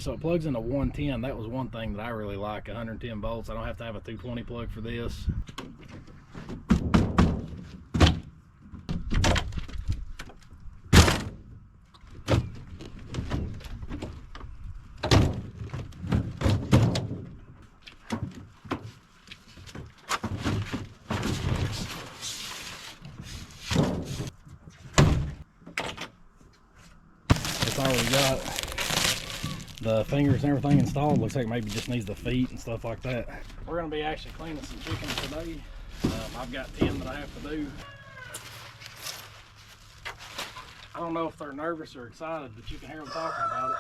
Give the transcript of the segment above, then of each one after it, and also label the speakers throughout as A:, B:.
A: So it plugs into 110. That was one thing that I really like, 110 volts. I don't have to have a 220 plug for this. It's already got the fingers and everything installed. Looks like maybe just needs the feet and stuff like that. We're going to be actually cleaning some chickens today. I've got 10 that I have to do. I don't know if they're nervous or excited, but you can hear them talking about it.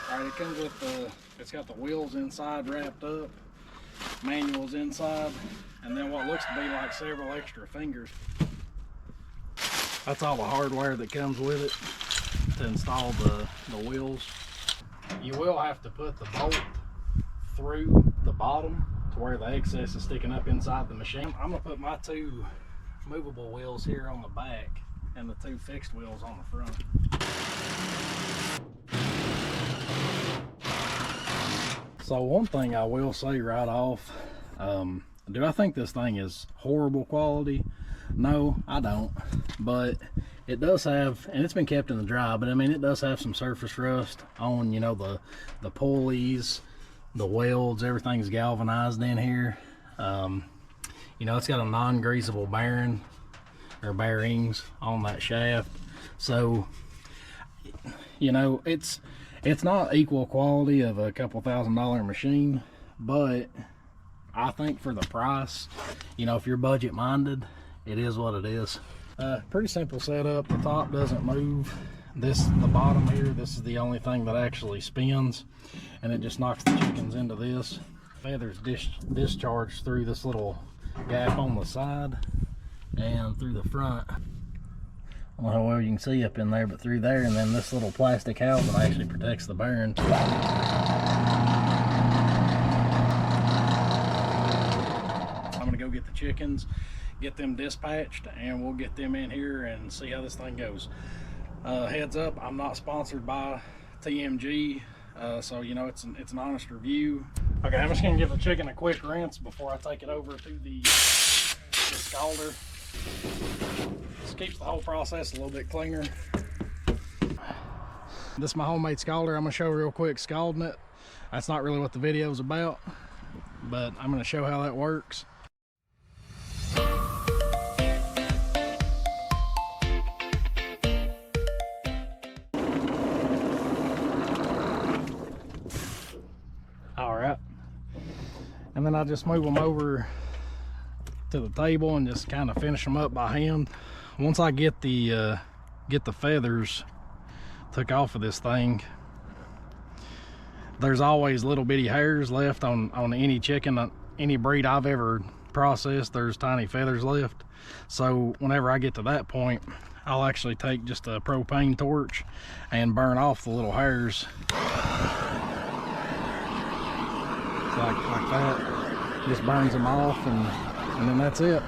A: Alright, it comes with it's got the wheels inside wrapped up, manuals inside, and then what looks to be like several extra fingers. That's all the hardware that comes with it to install the wheels. You will have to put the bolt through the bottom to where the excess is sticking up inside the machine. I'm gonna put my 2 movable wheels here on the back and the 2 fixed wheels on the front. So one thing I will say right off, do I think this thing is horrible quality? No, I don't, but it does have, and it's been kept in the dry, but I mean, it does have some surface rust on, you know, the pulleys, the welds, everything's galvanized in here. You know, it's got a non-greasable bearing or bearings on that shaft. So, you know, it's not equal quality of a couple $1,000 machine, but I think for the price, you know, if you're budget minded, it is what it is. Pretty simple setup. The top doesn't move. The bottom here, this is the only thing that actually spins, and it just knocks the chickens into this. Feathers discharge through this little gap on the side and through the front. I don't know how well you can see up in there, but through there, and then this little plastic housing actually protects the bearing. I'm gonna go get the chickens, get them dispatched, and we'll get them in here and see how this thing goes. Heads up, I'm not sponsored by TMG, so you know, it's an honest review. Okay, I'm just gonna give the chicken a quick rinse before I take it over to the scalder. This keeps the whole process a little bit cleaner. This is my homemade scalder. I'm gonna show real quick scalding it. That's not really what the video is about, but I'm gonna show how that works. Alright, and then I just move them over to the table and just kind of finish them up by hand. Once I get the feathers took off of this thing, there's always little bitty hairs left on any chicken, any breed I've ever processed. There's tiny feathers left. So whenever I get to that point, I'll actually take just a propane torch and burn off the little hairs. Like that, just burns them off, and then that's it.